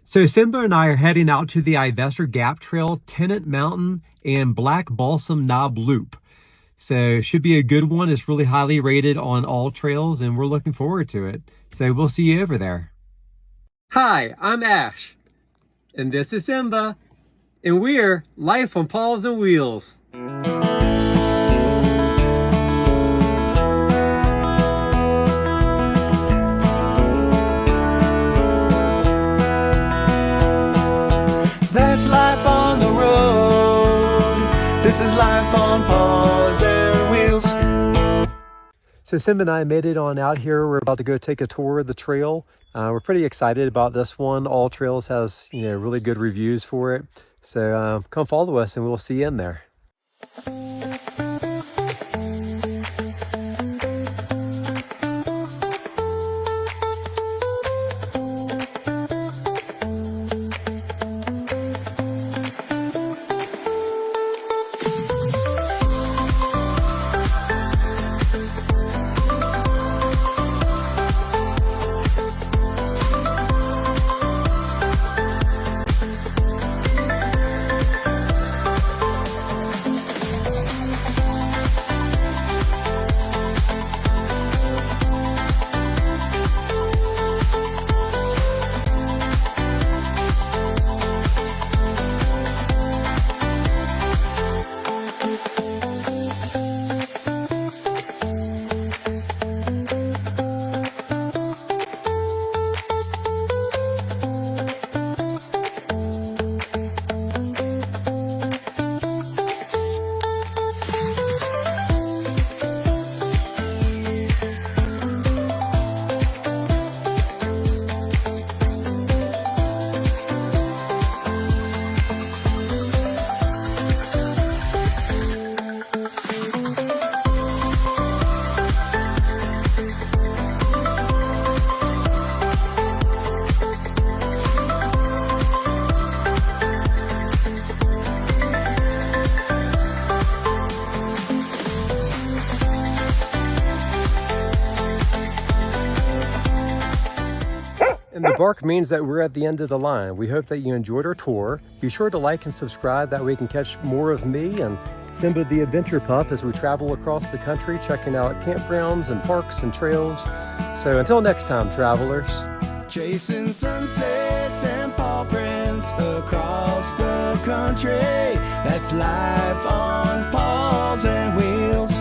So Simba and I are heading out to the Ivestor Gap Trail, Tennent Mountain, and Black Balsam Knob Loop. So should be a good one. It's really highly rated on all trails and we're looking forward to it. So we'll see you over there. Hi, I'm Ash. And this is Simba. And we're Life on Paws and Wheels. That's life on the road. This is life on Paws and Wheels. So Simba and I made it on out here. We're about to go take a tour of the trail. We're pretty excited about this one. All Trails has, really good reviews for it. So come follow us and we'll see you in there. And the bark means that we're at the end of the line. We hope that you enjoyed our tour. Be sure to like and subscribe, that way you can catch more of me and Simba the Adventure Pup as we travel across the country, checking out campgrounds and parks and trails. So until next time, travelers. Chasing sunsets and paw prints across the country. That's life on Paws and Wheels.